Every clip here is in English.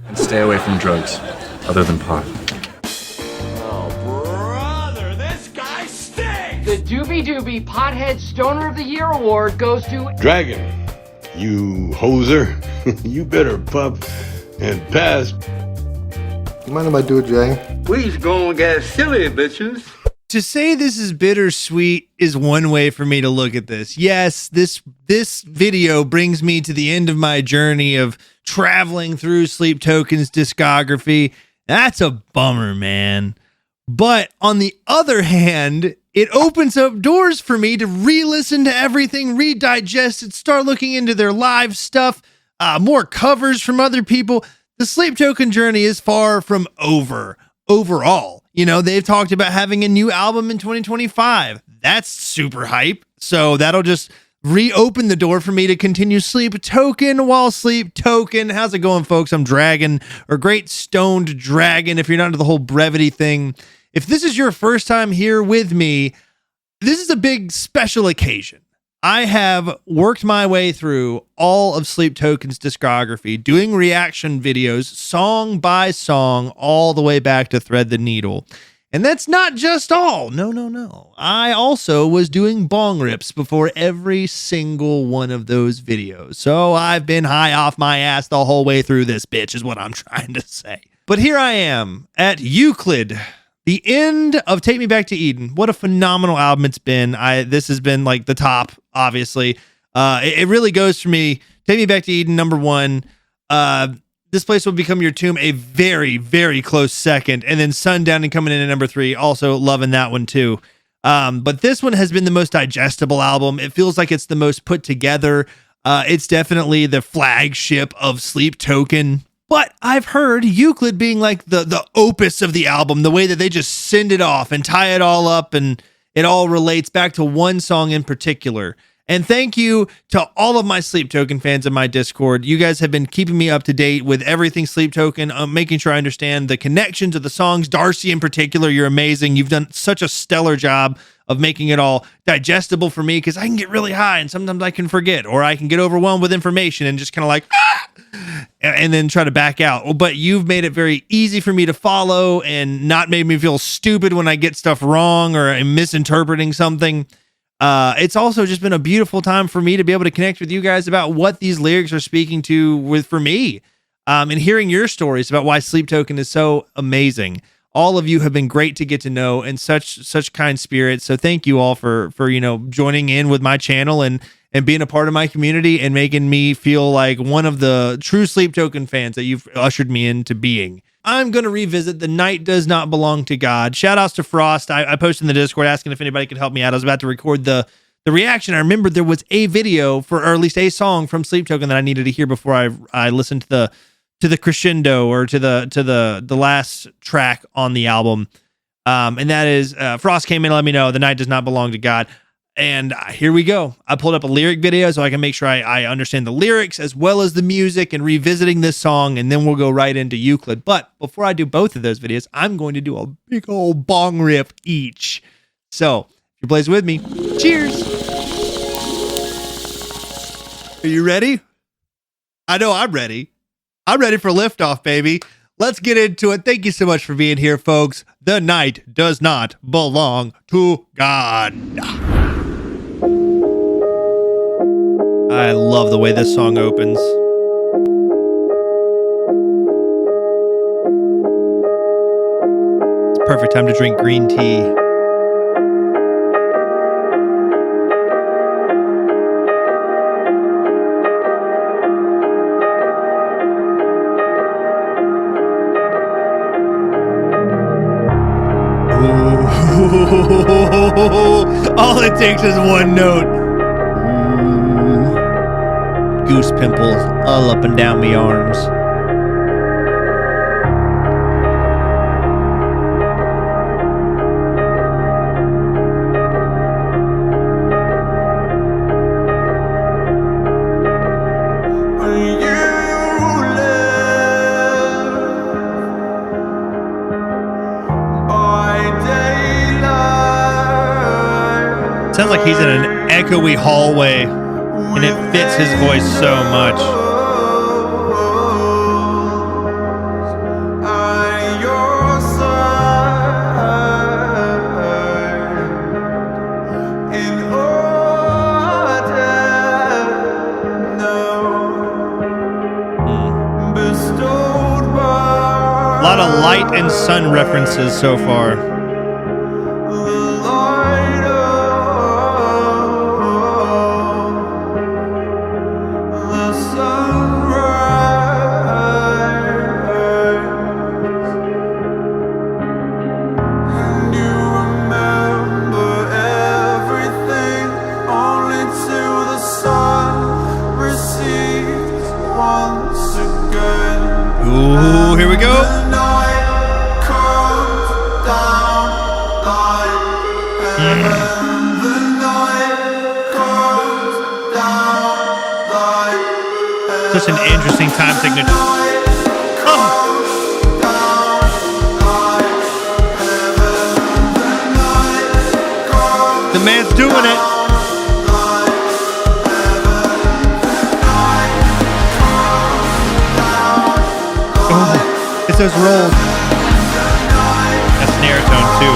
And stay away from drugs, other than pot. The Doobie Doobie Pothead Stoner of the Year Award goes to Dragon, you hoser. You better puff and pass. You mind if I do it, Jay? Please go and get silly, bitches. To say this is bittersweet is one way for me to look at this. Yes, this video brings me to the end of my journey of traveling through Sleep Token's discography. That's a bummer, man. But on the other hand, it opens up doors for me to re-listen to everything, redigest it, start looking into their live stuff, more covers from other people. The Sleep Token journey is far from over overall. You know, they've talked about having a new album in 2025. That's super hype. So that'll just reopen the door for me to continue Sleep Token while Sleep Token. How's it going, folks? I'm Dragon, or Great Stoned Dragon, if you're not into the whole brevity thing. If this is your first time here with me, this is a big special occasion. I have worked my way through all of Sleep Token's discography, doing reaction videos, song by song, all the way back to Thread the Needle. And that's not just all. No. I also was doing bong rips before every single one of those videos. So I've been high off my ass the whole way through this bitch, is what I'm trying to say. But here I am at EUCLID, the end of Take Me Back to Eden. What a phenomenal album it's been. This has been like the top, obviously. It really goes for me. Take Me Back to Eden, number one. This Place Will Become Your Tomb, a very, very close second. And then Sundown and coming in at number three. Also loving that one too. But this one has been the most digestible album. It feels like it's the most put together. It's definitely the flagship of Sleep Token. But I've heard EUCLID being like the opus of the album, the way that they just send it off and tie it all up and it all relates back to one song in particular. And thank you to all of my Sleep Token fans in my Discord. You guys have been keeping me up to date with everything Sleep Token, making sure I understand the connection to the songs. Darcy in particular, you're amazing. You've done such a stellar job of making it all digestible for me, because I can get really high and sometimes I can forget, or I can get overwhelmed with information and just kind of like, and then try to back out. But you've made it very easy for me to follow and not made me feel stupid when I get stuff wrong or I'm misinterpreting something. It's also just been a beautiful time for me to be able to connect with you guys about what these lyrics are speaking to for me, and hearing your stories about why Sleep Token is so amazing. All of you have been great to get to know and such kind spirits. So thank you all for joining in with my channel and being a part of my community and making me feel like one of the true Sleep Token fans that you've ushered me into being. I'm going to revisit The Night Does Not Belong to God. Shout outs to Frost. I posted in the Discord asking if anybody could help me out. I was about to record the reaction. I remembered there was a video or at least a song from Sleep Token that I needed to hear before I listened to the crescendo or to the last track on the album. And that is Frost came in and let me know The Night Does Not Belong to God. And here we go. I pulled up a lyric video so I can make sure I understand the lyrics as well as the music and revisiting this song, and then we'll go right into EUCLID. But before I do both of those videos, I'm going to do a big old bong rip each. So if you plays with me, cheers. Are you ready? I know I'm ready. I'm ready for liftoff, baby. Let's get into it. Thank you so much for being here, folks. The Night Does Not Belong to God. I love the way this song opens. It's a perfect time to drink green tea. All it takes is one note. Goose pimples all up and down me arms. Sounds like he's in an echoey hallway, and it fits his voice so much. light and sun references so far. Ooh, here we go. Such an interesting time signature. Oh. The man's doing it. Oh, it's those rolls. That snare tone too.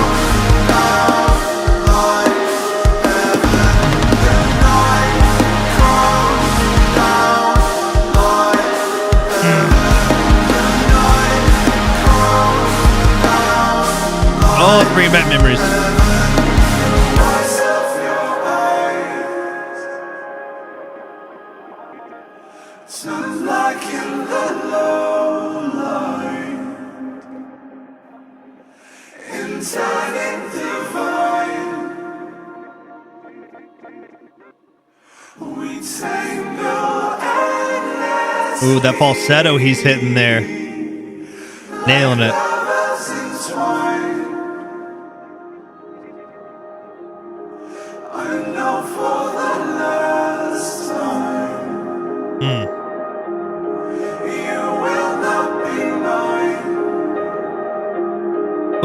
Oh, it's bringing back memories. Ooh, that falsetto he's hitting there. Nailing it.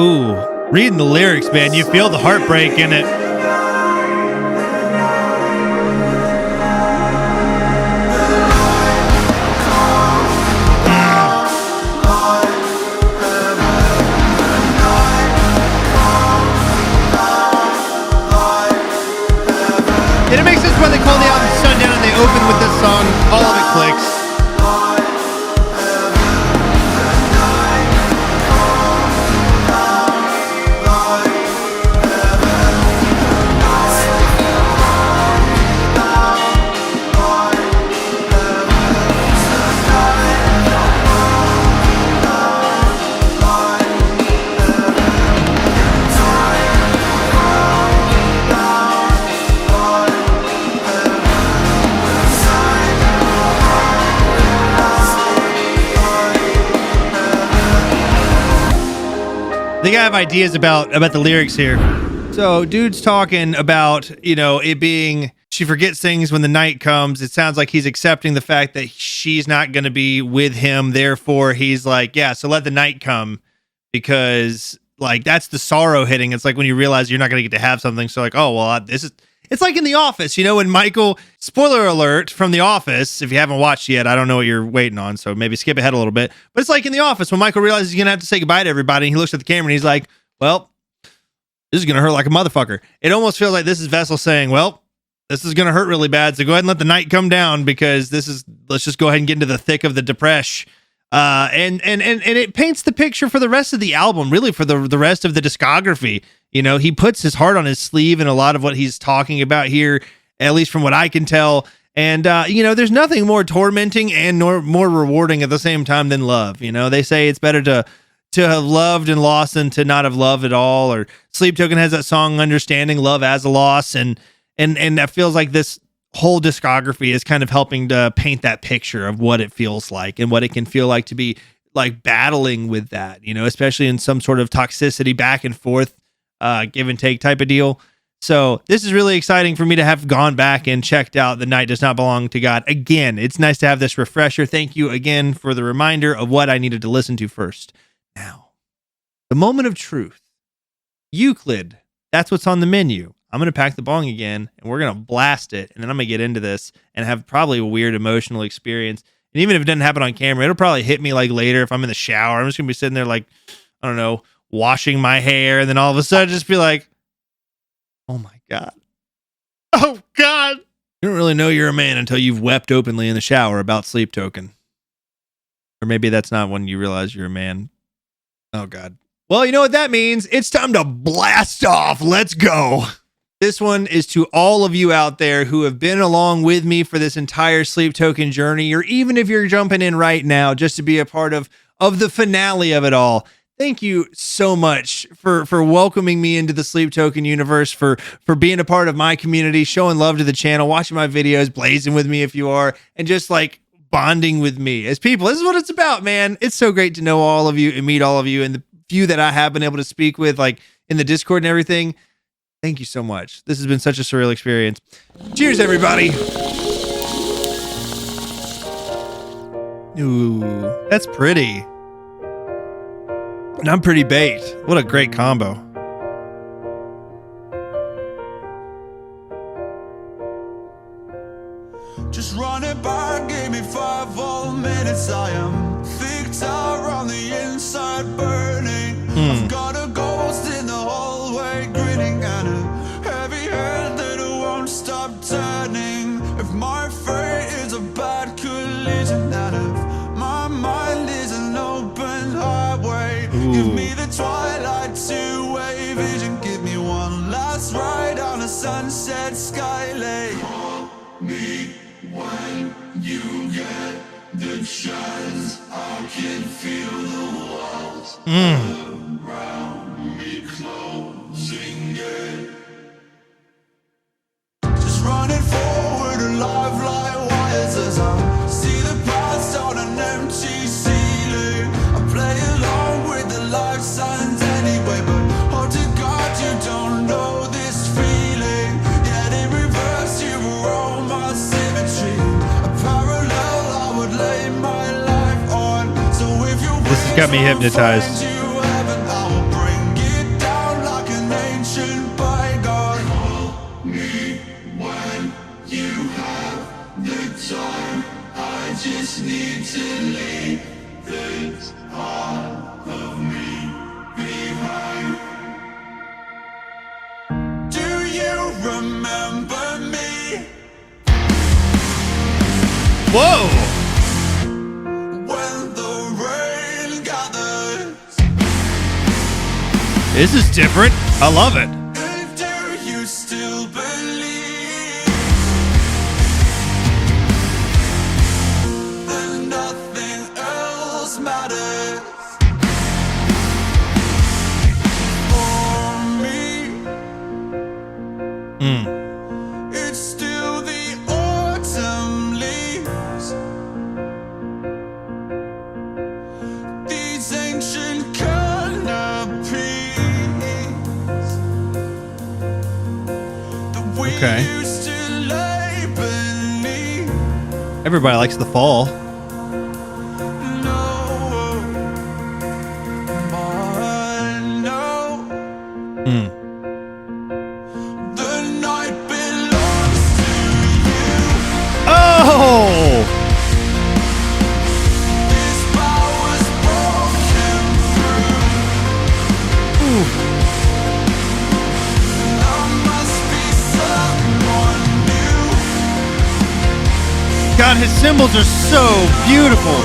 Ooh, reading the lyrics, man, you feel the heartbreak in it. And it makes sense why they call the album Sundown and they open with this song. All of it clicks. I think I have ideas about the lyrics here. So dude's talking about, you know, it being, she forgets things when the night comes. It sounds like he's accepting the fact that she's not going to be with him. Therefore, he's like, yeah, so let the night come, because like that's the sorrow hitting. It's like when you realize you're not going to get to have something. So like, oh, well, it's like in The Office, you know, when Michael, spoiler alert from The Office, if you haven't watched yet, I don't know what you're waiting on, so maybe skip ahead a little bit. But it's like in The Office when Michael realizes he's going to have to say goodbye to everybody, and he looks at the camera and he's like, well, this is going to hurt like a motherfucker. It almost feels like this is Vessel saying, well, this is going to hurt really bad, so go ahead and let the night come down, because let's just go ahead and get into the thick of the depression. And it paints the picture for the rest of the album, really for the rest of the discography. You know, he puts his heart on his sleeve in a lot of what he's talking about here, at least from what I can tell. And, you know, there's nothing more tormenting and more rewarding at the same time than love. You know, they say it's better to have loved and lost than to not have loved at all. Or Sleep Token has that song, Understanding Love as a Loss. And that feels like this whole discography is kind of helping to paint that picture of what it feels like and what it can feel like to be like battling with that, you know, especially in some sort of toxicity back and forth, give and take type of deal. So this is really exciting for me to have gone back and checked out The Night Does Not Belong to God. Again, it's nice to have this refresher. Thank you again for the reminder of what I needed to listen to first. Now, the moment of truth. Euclid, that's what's on the menu. I'm going to pack the bong again, and we're going to blast it, and then I'm going to get into this and have probably a weird emotional experience. And even if it doesn't happen on camera, it'll probably hit me like later if I'm in the shower. I'm just going to be sitting there like, I don't know, washing my hair, and then all of a sudden just be like, oh my God. Oh God. You don't really know you're a man until you've wept openly in the shower about Sleep Token. Or maybe that's not when you realize you're a man. Oh, God. Well, you know what that means? It's time to blast off. Let's go. This one is to all of you out there who have been along with me for this entire Sleep Token journey, or even if you're jumping in right now just to be a part of the finale of it all. Thank you so much for welcoming me into the Sleep Token universe, for being a part of my community, showing love to the channel, watching my videos, blazing with me if you are, and just like bonding with me as people. This is what it's about, man. It's so great to know all of you and meet all of you, and the few that I have been able to speak with, like in the Discord and everything. Thank you so much. This has been such a surreal experience. Cheers, everybody. Ooh, that's pretty. And I'm pretty baked. What a great combo. Just run it back, give me 5 whole minutes. I am thick on the inside, burning. I've got a ghost in the hallway, grinning, and a heavy head that won't stop turning. If my fate is a bad collision, and if my mind is an open highway, give me the twilight two-way vision. Give me one last ride on a sunset skylake. Call me when you get the chance. I can feel the walls around me closing in. Just running forward, alive like wires, as I see the past on an empty ceiling. I play along with the life signs anyway, but oh to God, you don't know this feeling. Yet in reverse, you were all my symmetry. A parallel I would lay my life on. So if you This has got me hypnotized. I will bring it down like an ancient bygone. Call me when you have the time. I just need to leave this part of me behind. Do you remember me? Whoa! When the rain gathers, This is different. I love it. and do you still believe that nothing else matters for me? It's still the autumn leaves, these ancient canopies that we Okay. used to lay beneath. Everybody likes the fall. No, I know the night belongs to you. Oh! This power's broken through. I must be someone new. God, his symbols are so beautiful.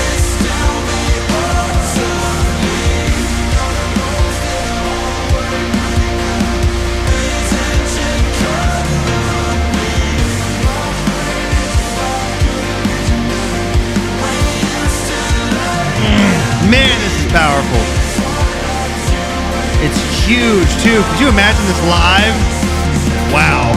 It's still the autumn leaves. These ancient canopies. We used to lay. Man, this is powerful. It's huge, too. Could you imagine this live? Wow.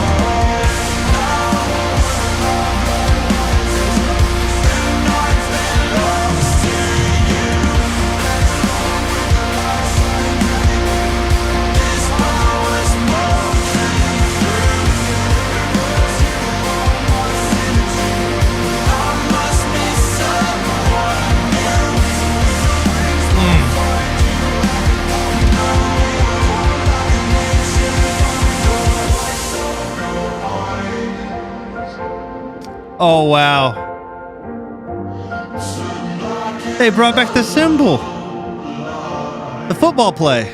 Oh, wow. They brought back the symbol. The football play.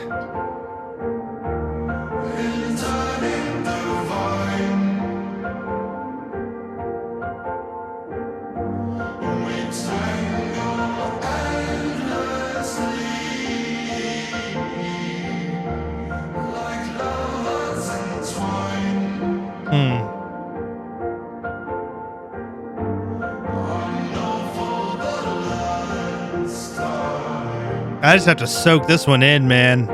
I just have to soak this one in, man.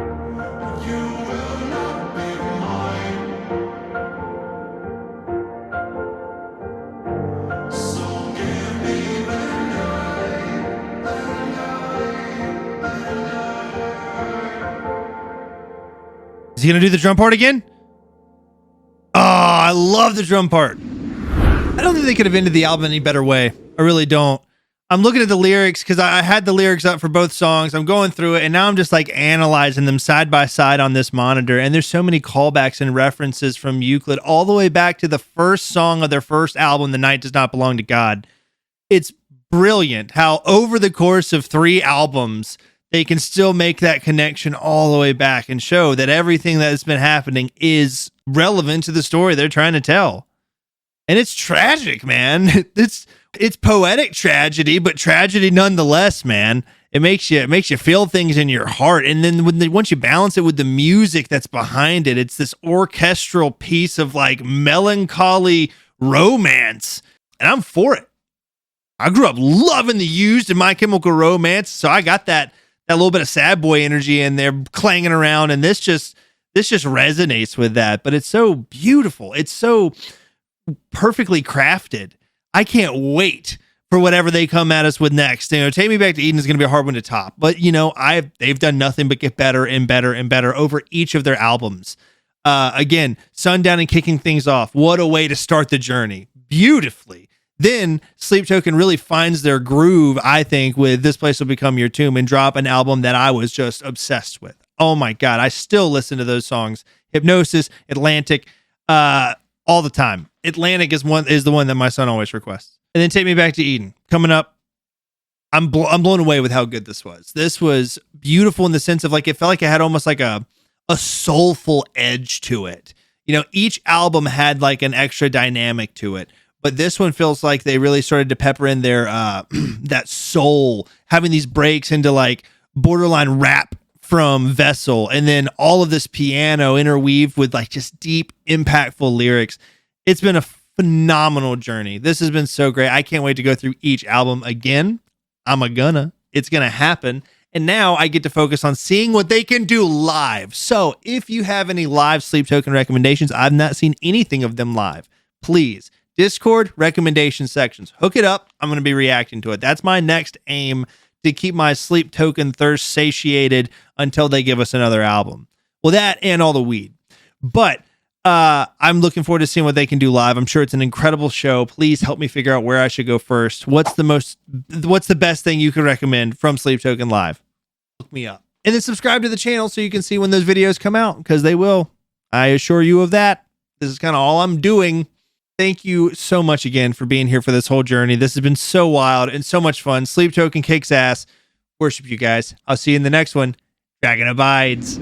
Is he gonna do the drum part again? Oh, I love the drum part. I don't think they could have ended the album any better way. I really don't. I'm looking at the lyrics because I had the lyrics up for both songs. I'm going through it and now I'm just like analyzing them side by side on this monitor. And there's so many callbacks and references from Euclid all the way back to the first song of their first album, The Night Does Not Belong to God. It's brilliant how over the course of 3 albums, they can still make that connection all the way back and show that everything that's been happening is relevant to the story they're trying to tell. And it's tragic, man. It's poetic tragedy, but tragedy nonetheless, man. It makes you feel things in your heart. And then once you balance it with the music that's behind it, it's this orchestral piece of like melancholy romance. And I'm for it. I grew up loving the Used in My Chemical Romance, so I got that little bit of sad boy energy in there clanging around, and this just resonates with that. But it's so beautiful. It's so perfectly crafted. I can't wait for whatever they come at us with next. You know, Take Me Back to Eden is going to be a hard one to top, but you know, they've done nothing but get better and better and better over each of their albums. Again, Sundown and kicking things off. What a way to start the journey. Beautifully. Then Sleep Token really finds their groove, I think, with This Place Will Become Your Tomb and drop an album that I was just obsessed with. Oh my God. I still listen to those songs. Hypnosis, Atlantic, all the time. Atlantic is the one that my son always requests. And then Take Me Back to Eden. Coming up, I'm blown away with how good this was. This was beautiful in the sense of like, it felt like it had almost like a soulful edge to it. You know, each album had like an extra dynamic to it. But this one feels like they really started to pepper in their that soul, having these breaks into like borderline rap from Vessel, and then all of this piano interweaved with like just deep, impactful lyrics. It's been a phenomenal journey. This has been so great. I can't wait to go through each album again. It's gonna happen. And now I get to focus on seeing what they can do live. So if you have any live Sleep Token recommendations, I've not seen anything of them live. Please. Discord recommendation sections. Hook it up. I'm going to be reacting to it. That's my next aim, to keep my Sleep Token thirst satiated until they give us another album. Well, that and all the weed. But I'm looking forward to seeing what they can do live. I'm sure it's an incredible show. Please help me figure out where I should go first. What's the best thing you could recommend from Sleep Token live? Look me up. And then subscribe to the channel so you can see when those videos come out, because they will. I assure you of that. This is kind of all I'm doing. Thank you so much again for being here for this whole journey. This has been so wild and so much fun. Sleep Token kicks ass. Worship you guys. I'll see you in the next one. Dragon abides.